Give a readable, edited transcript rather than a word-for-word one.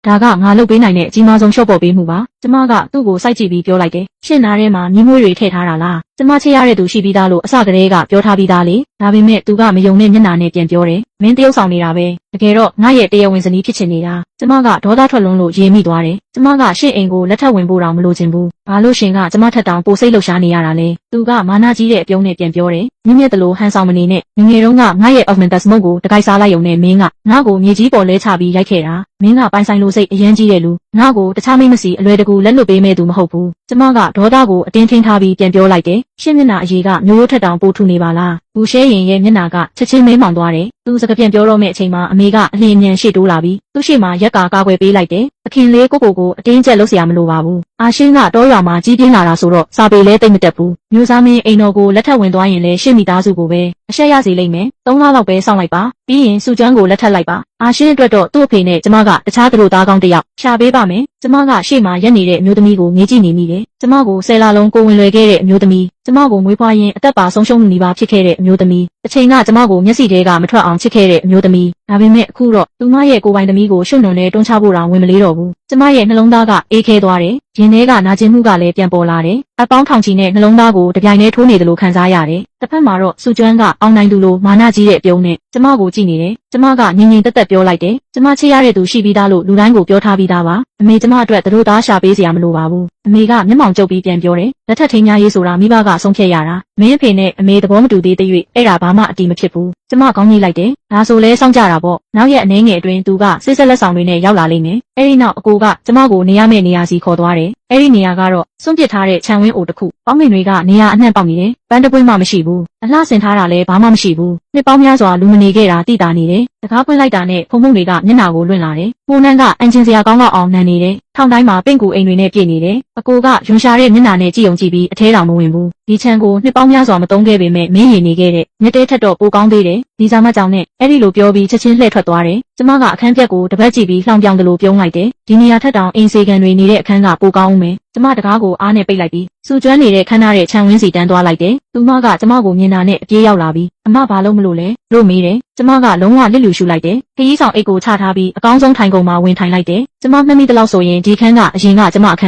ဒါကငါလုပ်ပေးနိုင်တဲ့အကြီးမားဆုံးရှော့ပေါ်ပေးမှုပါကျမကသူ့ကိုစိုက်ကြည့်ပြီးပြောလိုက်တယ်ရှင့်နားထဲမှာမြင်းမွေးတွေထည့်ထားတာလားကျမချစ်ရတဲ့သူရှိပြီးသားလို့အစကတည်းကပြောထားပြီးသားလေဒါပေမဲ့သူကမယုံနဲ့မျက်နှာနဲ့ပြန်ပြောတယ်မင်းတယောက်ဆောင်နေတာပဲတကယ်တော့ငါရဲ့တရားဝင်ဇနီးဖြစ်ချင်နေတာကျမကဒေါသထွက်လွန်းလို့ရေမိသွားတယ်ကျမကရှင့်အိမ်ကိုလက်ထပ်ဝင်ဖို့တောင်မလိုချင်ဘူးဘာလို့ရှင်ကကျမထက်တောင်ပိုစိတ်လှုပ်ရှားနေရတာလဲသူကမာနကြီးတဲ့အပြုံးနဲ့ပြန်ပြောတယ်မြင့်မြတ်တလို့ဟန်ဆောင်မနေနဲ့ငငယ်တုန်းကငါရဲ့ augmented smoke ကိုတကိုက်စားလိုက်ုံနဲ့မင်းကငါ့ကိုမြေကြီးပေါ်လဲချပြီးရိုက်ခဲ့တာမင်းကပိုင်ဆိုင်လို့စိတ်အရန်ကြီးတဲ့လူငါ့ကိုတခြားမိမစီအလွယ်တကူလက်လွတ်ပေးမဲ့သူမဟုတ်ဘူးကျမကဒေါသကိုအတင်းထင်းထားပြီးပြန်ပြောလိုက်တယ်ရှင့်မျက်နှာအရေးကမျိုးရိုးထက်တောင်ပိုထူနေပါလားဘူရှဲရင်ရဲ့မျက်နှာကချက်ချင်းမဲမောင်သွားတယ်သူစကားပြန်ပြောတော့မဲ့အချိန်မှာအမေကအလင်းအမြန်ရှေ့တိုးလာပြီးသူ့ရှေ့မှာရက်ကာကွယ်ပေးလိုက်တယ်အခင်လေးကိုအတင်းကျပ်လုပ်เสียမလိုပါဘူးအာရှင်းကတောရွာမှာကြီးပြင်းလာတာဆိုတော့စာပေလဲတိတ်မတက်ဘူးမျိုးစားမင်းအိမ်တော်ကိုလက်ထပ်ဝင်သွားရင်လဲရှင့်မိသားစုကိုပဲအရှက်ရစေလိမ့်မယ်3လလောက်ပဲစောင့်လိုက်ပါပြီးရင်စုကျွမ်းကိုလက်ထပ်လိုက်ပါအာရှင်းအတွက်တော့သူ့အဖေနဲ့ကျမကတခြားသူတို့သားကောင်းတစ်ယောက်ရှာပေးပါမယ်ကျမကရှေ့မှာရက်နေတဲ့အမျိုးသမီးကိုငေးကြည့်နေမိတယ်ကျမကို10လလုံးကိုဝင်လွယ်ခဲ့တဲ့အမျိုးသမီးကျမကိုမွေးဖွားရင်းအသက်ပါဆုံးရှုံးမှုနေပါဖြစ်ခဲ့တဲ့အမျိုးသမီးအချိန်ကကျမကိုမျက်စိထဲကမထွက်အောင်ချစ်ခဲ့တဲ့အမျိုးသမီးဒါပေမဲ့အခုတော့သူမရဲ့ကိုယ်ပိုင်သမီးကိုရှုံ့နှွန်နဲ့တွန်းချဖို့တောင်ဝင်မလေးတော့ဘူးကျမရဲ့နှလုံးသားကအေးခဲသွားတယ်ရင်ထဲကနာကျင်မှုကလည်းပြန်ပေါ်လာတယ်အပေါင်းထောင်ချီနဲ့နှလုံးသားကိုတပြိုင်တည်းထိုးနေတယ်လို့ခံစားရတယ်တစ်ဖက်မှာတော့စုကျွမ်းကအောင်နိုင်သူလိုမာနကြီးတဲ့အပြုံးနဲ့ကျမကိုကြည့်နေတယ်ကျမကငြင်ငြင်တက်တက်ပြောလိုက်တယ်ကျမချစ်ရတဲ့သူရှိပြီးသားလို့လူတိုင်းကိုပြောထားပြီးသားပါအမေကျမအတွက်သူတို့သားရှာပေးစရာမလိုပါဘူးအမေကမျက်မှောင်ကျုပ်ပြီးပြန်ပြောတယ်လက်ထပ်ထင်းများရေးဆိုတာမိဘကဆုံးဖြတ်ရတာမင်းအဖေနဲ့အမေသဘောမတူသေးတဲ့၍အဲ့ဒါဘာမှအတီးမဖြစ်ဘူးကျမကောင်းကြီးလိုက်တယ်ဒါဆိုလဲစောင့်ကြတာပေါ့နောက်ရက်အနည်းငယ်အတွင်းသူကစိတ်ဆက်လက်ဆောင်တွေနဲ့ရောက်လာလိမ့်မယ်အဲ့ဒီနောက်အကိုကကျမကိုနေရမယ့်နေရာစီခေါ်သွားတယ်အဲ့ဒီနေရာကတော့စွန့်ပစ်ထားတဲ့ခြံဝင်းအိုတစ်ခုပေါင်းမင်တွေကနေရာအနှံ့ပေါက်နေတယ်ပန်းတပွင့်မှမရှိဘူးအလှဆင်ထားတာလည်းဘာမှမရှိဘူးနှစ်ပေါင်းများစွာလူမနေခဲ့တာတိတာနေတယ်တကားပွင့်လိုက်တာနဲ့ဖုံဖုံတွေကမျက်နှာကိုလွင့်လာတယ်မိုးနှန်းကအန်ချင်စရာကောင်းတော့အောင်နံနေတယ်ထောင်တိုင်းမှာပင့်ကူအိမ်တွေနဲ့ပြည့်နေတယ်အကိုကရွန်ရှာတဲ့မျက်နှာနဲ့ကြည့်ုံကြည့်ပြီးအထဲတောင်မဝင်ဘူးဒီခြံကိုနှစ်ပေါင်းများစွာမသုံးခဲ့ပေမဲ့မင်းရည်နေခဲ့တဲ့မြက်တဲထက်တော့ပိုကောင်းသေးတယ်ဒီစာမကြောင်နဲ့အဲ့ဒီလိုပြောပြီးချက်ချင်းလှည့်ထွက်သွားတယ်ကျမကအခန်းပြက်ကိုတပတ်ကြည့်ပြီးလှောင်ပြောင်တယ်လို့ပြုံးလိုက်တယ်ဒီနေရာထက်တောင်အင်းစေကန်တွေနေတဲ့အခန်းကပိုကောင်းဦးမယ်ကျမတကားကိုအားနဲ့ပိတ်လိုက်ပြီးစူကျွမ်းနေတဲ့ခန်းနာတဲ့ခြံဝင်းစီတန်းသွားလိုက်တယ်သူမကကျမကိုမြင်တာနဲ့အပြေးရောက်လာပြီးအမဘာလို့မလို့လဲလို့မေးတယ်ကျမကလုံးဝလစ်လူရှူလိုက်တယ်ခရီးဆောင်အိတ်ကိုချထားပြီးအကောင်းဆုံးထိုင်ကုန်မှာဝင်ထိုင်လိုက်တယ်ကျမမှတ်မိသလောက်ဆိုရင်ဒီခန်းကအရင်ကကျမအခန်း